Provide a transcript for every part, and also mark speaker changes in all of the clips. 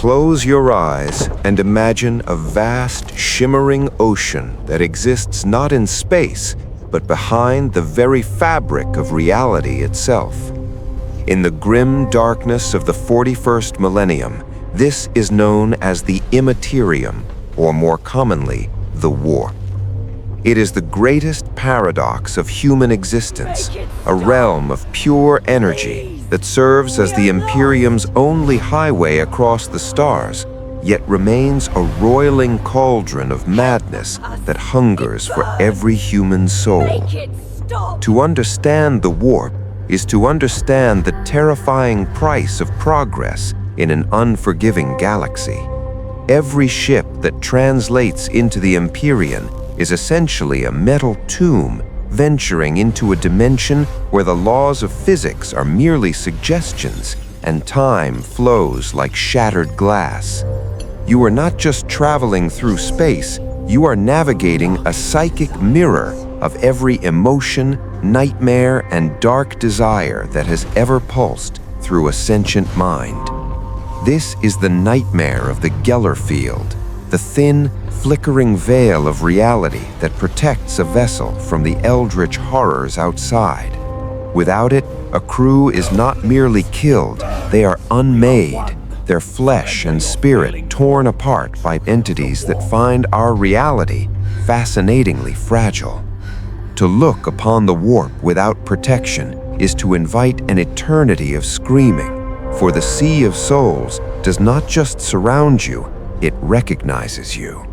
Speaker 1: Close your eyes and imagine a vast, shimmering ocean that exists not in space, but behind the very fabric of reality itself. In the grim darkness of the 41st millennium, this is known as the Immaterium, or more commonly, the warp. It is the greatest paradox of human existence, a realm of pure energy that serves as the Imperium's only highway across the stars, yet remains a roiling cauldron of madness that hungers for every human soul. To understand the warp is to understand the terrifying price of progress in an unforgiving galaxy. Every ship that translates into the Empyrean is essentially a metal tomb venturing into a dimension where the laws of physics are merely suggestions and time flows like shattered glass. You are not just traveling through space, you are navigating a psychic mirror of every emotion, nightmare, and dark desire that has ever pulsed through a sentient mind. This is the nightmare of the Gellar Field, the thin, flickering veil of reality that protects a vessel from the eldritch horrors outside. Without it, a crew is not merely killed, they are unmade, their flesh and spirit torn apart by entities that find our reality fascinatingly fragile. To look upon the warp without protection is to invite an eternity of screaming, for the Sea of Souls does not just surround you, it recognizes you.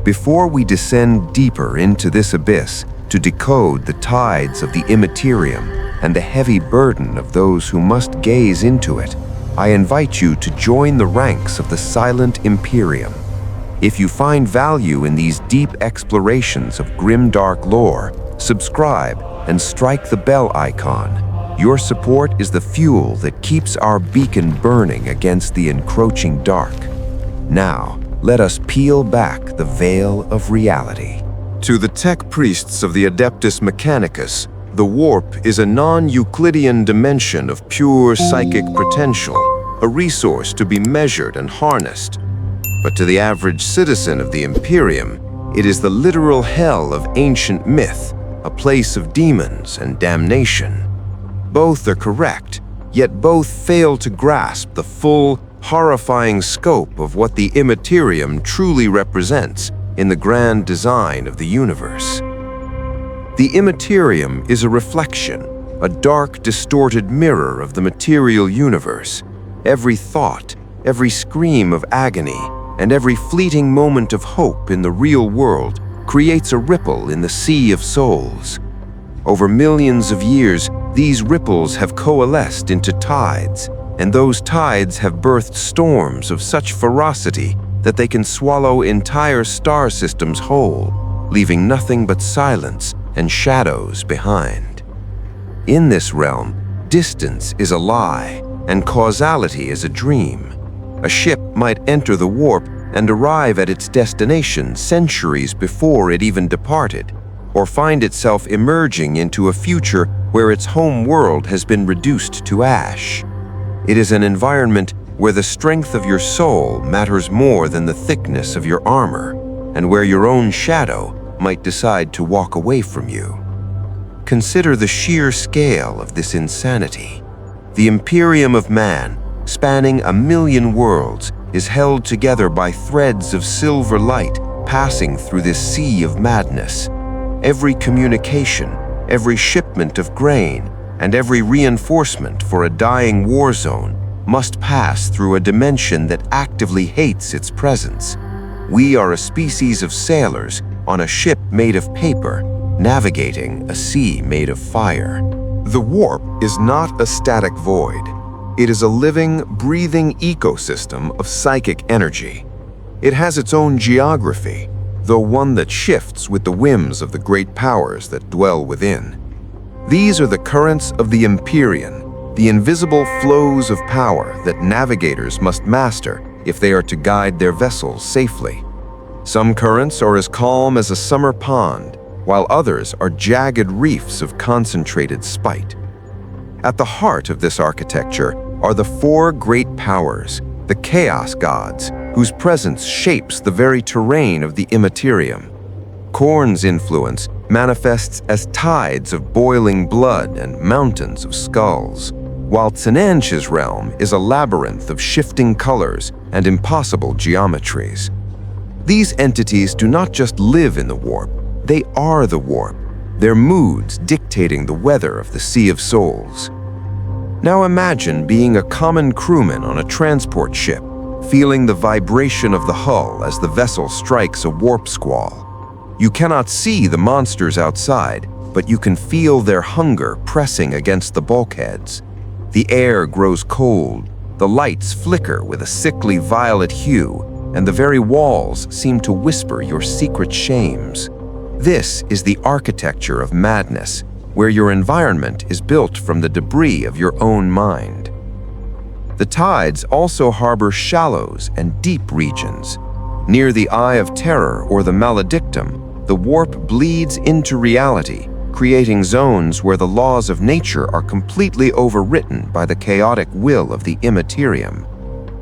Speaker 1: Before we descend deeper into this abyss to decode the tides of the Immaterium and the heavy burden of those who must gaze into it, I invite you to join the ranks of the Silent Imperium. If you find value in these deep explorations of Grimdark lore, subscribe and strike the bell icon. Your support is the fuel that keeps our beacon burning against the encroaching dark. Now, let us peel back the veil of reality. To the tech priests of the Adeptus Mechanicus, the warp is a non-Euclidean dimension of pure psychic potential, a resource to be measured and harnessed. But to the average citizen of the Imperium, it is the literal hell of ancient myth, a place of demons and damnation. Both are correct, yet both fail to grasp the full, horrifying scope of what the Immaterium truly represents in the grand design of the universe. The Immaterium is a reflection, a dark, distorted mirror of the material universe. Every thought, every scream of agony, and every fleeting moment of hope in the real world creates a ripple in the Sea of Souls. Over millions of years, these ripples have coalesced into tides, and those tides have birthed storms of such ferocity that they can swallow entire star systems whole, leaving nothing but silence and shadows behind. In this realm, distance is a lie, and causality is a dream. A ship might enter the warp and arrive at its destination centuries before it even departed, or find itself emerging into a future where its home world has been reduced to ash. It is an environment where the strength of your soul matters more than the thickness of your armor, and where your own shadow might decide to walk away from you. Consider the sheer scale of this insanity. The Imperium of Man, spanning 1,000,000 worlds, is held together by threads of silver light passing through this sea of madness. Every communication, every shipment of grain, and every reinforcement for a dying war zone must pass through a dimension that actively hates its presence. We are a species of sailors on a ship made of paper, navigating a sea made of fire. The warp is not a static void. It is a living, breathing ecosystem of psychic energy. It has its own geography, though one that shifts with the whims of the great powers that dwell within. These are the currents of the Empyrean, the invisible flows of power that navigators must master if they are to guide their vessels safely. Some currents are as calm as a summer pond, while others are jagged reefs of concentrated spite. At the heart of this architecture are the four great powers, the chaos gods, whose presence shapes the very terrain of the Immaterium. Khorne's influence manifests as tides of boiling blood and mountains of skulls, while Tsananch's realm is a labyrinth of shifting colors and impossible geometries. These entities do not just live in the warp, they are the warp, their moods dictating the weather of the Sea of Souls. Now imagine being a common crewman on a transport ship, feeling the vibration of the hull as the vessel strikes a warp squall. You cannot see the monsters outside, but you can feel their hunger pressing against the bulkheads. The air grows cold, the lights flicker with a sickly violet hue, and the very walls seem to whisper your secret shames. This is the architecture of madness, where your environment is built from the debris of your own mind. The tides also harbor shallows and deep regions. Near the Eye of Terror or the Maledictum, the warp bleeds into reality, creating zones where the laws of nature are completely overwritten by the chaotic will of the Immaterium.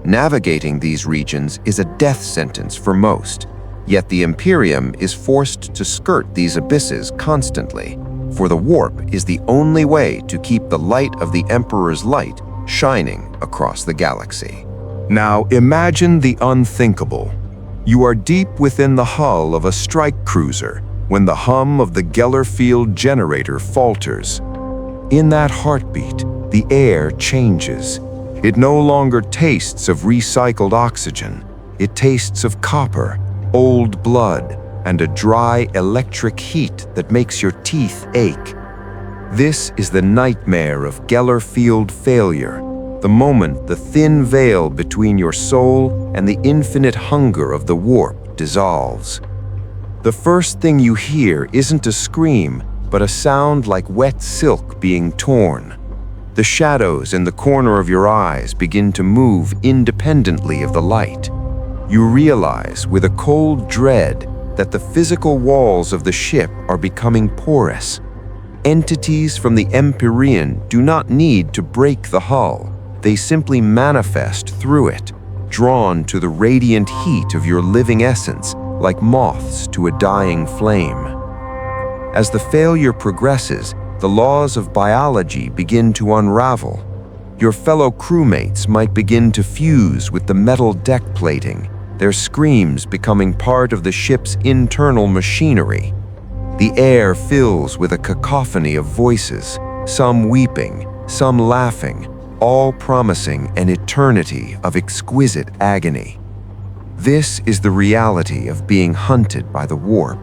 Speaker 1: Navigating these regions is a death sentence for most, yet the Imperium is forced to skirt these abysses constantly, for the warp is the only way to keep the light of the Emperor's light shining across the galaxy. Now imagine the unthinkable. You are deep within the hull of a strike cruiser when the hum of the Gellar Field generator falters. In that heartbeat, the air changes. It no longer tastes of recycled oxygen. It tastes of copper, old blood, and a dry electric heat that makes your teeth ache. This is the nightmare of Gellar Field failure, the moment the thin veil between your soul and the infinite hunger of the warp dissolves. The first thing you hear isn't a scream, but a sound like wet silk being torn. The shadows in the corner of your eyes begin to move independently of the light. You realize with a cold dread that the physical walls of the ship are becoming porous. Entities from the Empyrean do not need to break the hull. They simply manifest through it, drawn to the radiant heat of your living essence, like moths to a dying flame. As the failure progresses, the laws of biology begin to unravel. Your fellow crewmates might begin to fuse with the metal deck plating, their screams becoming part of the ship's internal machinery. The air fills with a cacophony of voices, some weeping, some laughing, all promising an eternity of exquisite agony. This is the reality of being hunted by the warp.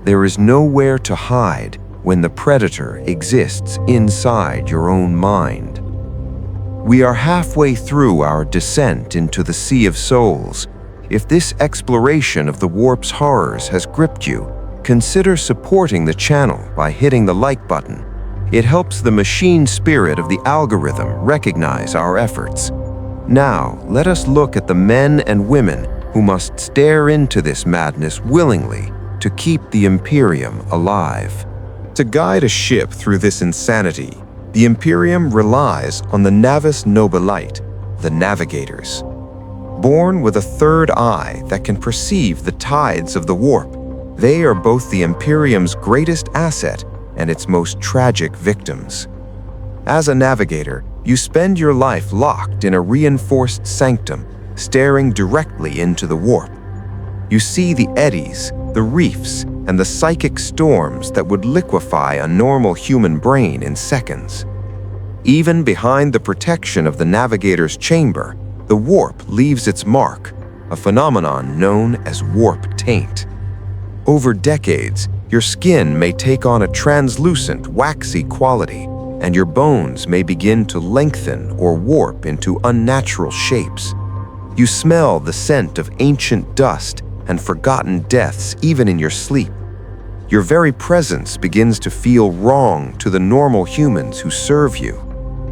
Speaker 1: There is nowhere to hide when the predator exists inside your own mind. We are halfway through our descent into the Sea of Souls. If this exploration of the warp's horrors has gripped you, consider supporting the channel by hitting the like button. It helps the machine spirit of the algorithm recognize our efforts. Now, let us look at the men and women who must stare into this madness willingly to keep the Imperium alive. To guide a ship through this insanity, the Imperium relies on the Navis Nobilite, the Navigators. Born with a third eye that can perceive the tides of the warp, they are both the Imperium's greatest asset and its most tragic victims. As a navigator, you spend your life locked in a reinforced sanctum, staring directly into the warp. You see the eddies, the reefs, and the psychic storms that would liquefy a normal human brain in seconds. Even behind the protection of the navigator's chamber, the warp leaves its mark, a phenomenon known as warp taint. Over decades, your skin may take on a translucent, waxy quality, and your bones may begin to lengthen or warp into unnatural shapes. You smell the scent of ancient dust and forgotten deaths even in your sleep. Your very presence begins to feel wrong to the normal humans who serve you,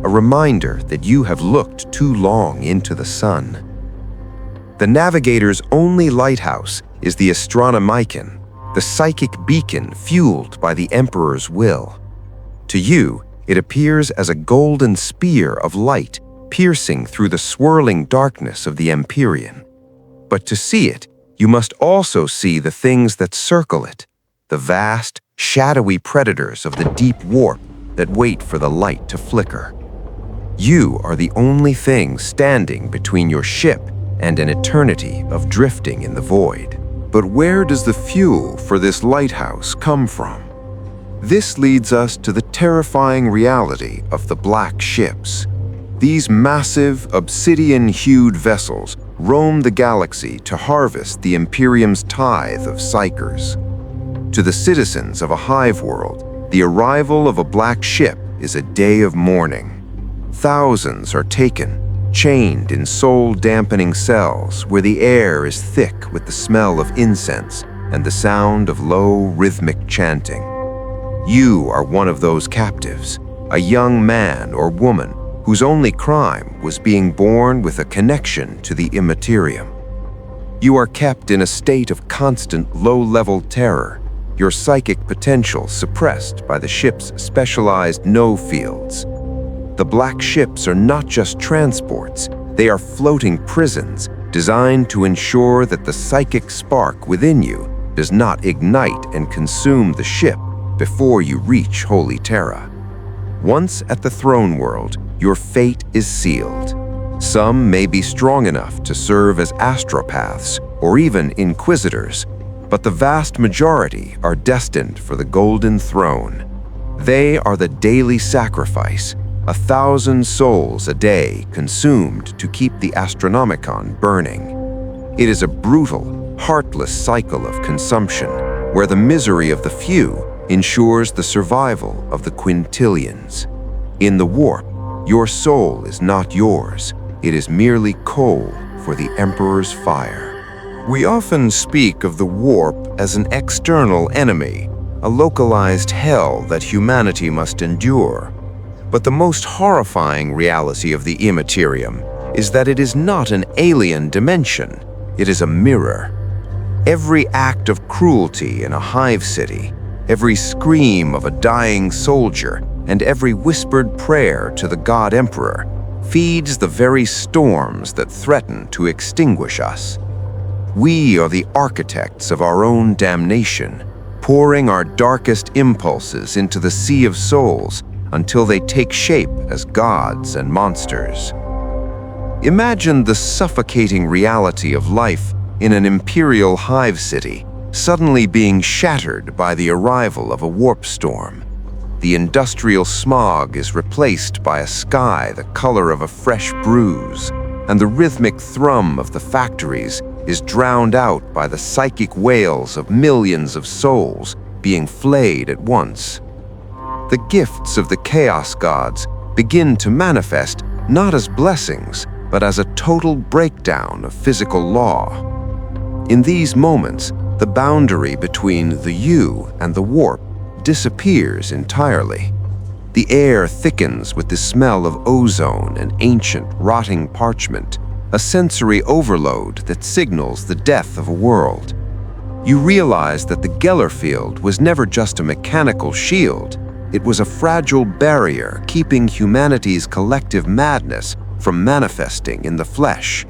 Speaker 1: a reminder that you have looked too long into the sun. The navigator's only lighthouse is the Astronomicon, the psychic beacon fueled by the Emperor's will. To you, it appears as a golden spear of light, piercing through the swirling darkness of the Empyrean. But to see it, you must also see the things that circle it, the vast, shadowy predators of the deep warp that wait for the light to flicker. You are the only thing standing between your ship and an eternity of drifting in the void. But where does the fuel for this lighthouse come from? This leads us to the terrifying reality of the black ships. These massive, obsidian-hued vessels roam the galaxy to harvest the Imperium's tithe of psychers. To the citizens of a hive world, the arrival of a black ship is a day of mourning. Thousands are taken, chained in soul-dampening cells where the air is thick with the smell of incense and the sound of low, rhythmic chanting. You are one of those captives, a young man or woman whose only crime was being born with a connection to the Immaterium. You are kept in a state of constant low-level terror, your psychic potential suppressed by the ship's specialized no fields. The black ships are not just transports, they are floating prisons designed to ensure that the psychic spark within you does not ignite and consume the ship before you reach Holy Terra. Once at the throne world, your fate is sealed. Some may be strong enough to serve as astropaths or even inquisitors, but the vast majority are destined for the Golden Throne. They are the daily sacrifice, 1,000 souls a day consumed to keep the Astronomicon burning. It is a brutal, heartless cycle of consumption where the misery of the few ensures the survival of the quintillions. In the warp, your soul is not yours. It is merely coal for the Emperor's fire. We often speak of the warp as an external enemy, a localized hell that humanity must endure. But the most horrifying reality of the Immaterium is that it is not an alien dimension. It is a mirror. Every act of cruelty in a hive city, every scream of a dying soldier, and every whispered prayer to the God Emperor feeds the very storms that threaten to extinguish us. We are the architects of our own damnation, pouring our darkest impulses into the sea of souls until they take shape as gods and monsters. Imagine the suffocating reality of life in an imperial hive city suddenly being shattered by the arrival of a warp storm. The industrial smog is replaced by a sky the color of a fresh bruise, and the rhythmic thrum of the factories is drowned out by the psychic wails of millions of souls being flayed at once. The gifts of the Chaos Gods begin to manifest not as blessings, but as a total breakdown of physical law. In these moments, the boundary between the you and the warp disappears entirely. The air thickens with the smell of ozone and ancient, rotting parchment, a sensory overload that signals the death of a world. You realize that the Gellar Field was never just a mechanical shield. It was a fragile barrier keeping humanity's collective madness from manifesting in the flesh.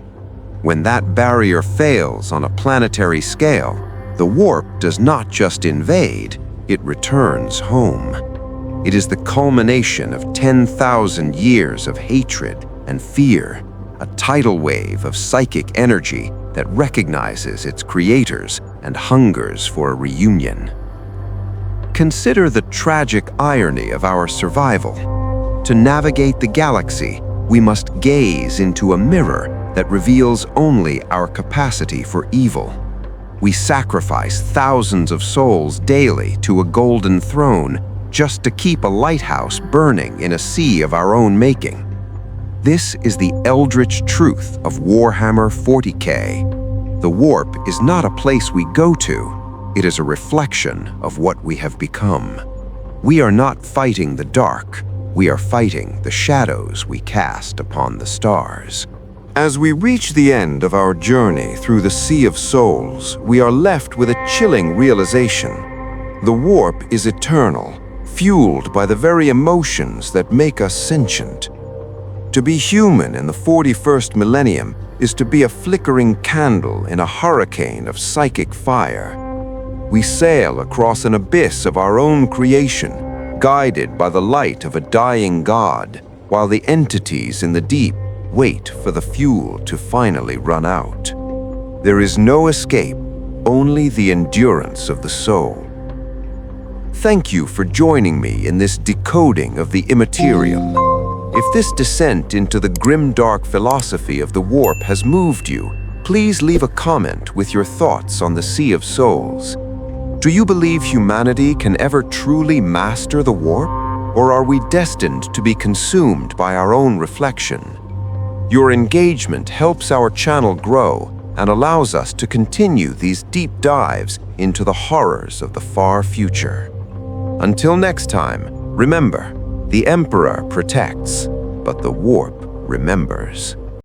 Speaker 1: When that barrier fails on a planetary scale, the warp does not just invade, it returns home. It is the culmination of 10,000 years of hatred and fear, a tidal wave of psychic energy that recognizes its creators and hungers for a reunion. Consider the tragic irony of our survival. To navigate the galaxy, we must gaze into a mirror that reveals only our capacity for evil. We sacrifice thousands of souls daily to a golden throne just to keep a lighthouse burning in a sea of our own making. This is the eldritch truth of Warhammer 40K. The warp is not a place we go to, it is a reflection of what we have become. We are not fighting the dark, we are fighting the shadows we cast upon the stars. As we reach the end of our journey through the Sea of Souls, we are left with a chilling realization. The warp is eternal, fueled by the very emotions that make us sentient. To be human in the 41st millennium is to be a flickering candle in a hurricane of psychic fire. We sail across an abyss of our own creation, guided by the light of a dying god, while the entities in the deep wait for the fuel to finally run out. There is no escape, only the endurance of the soul. Thank you for joining me in this decoding of the Immaterium. If this descent into the grimdark philosophy of the warp has moved you, please leave a comment with your thoughts on the Sea of Souls. Do you believe humanity can ever truly master the warp, or are we destined to be consumed by our own reflection? Your engagement helps our channel grow and allows us to continue these deep dives into the horrors of the far future. Until next time, remember, the Emperor protects, but the warp remembers.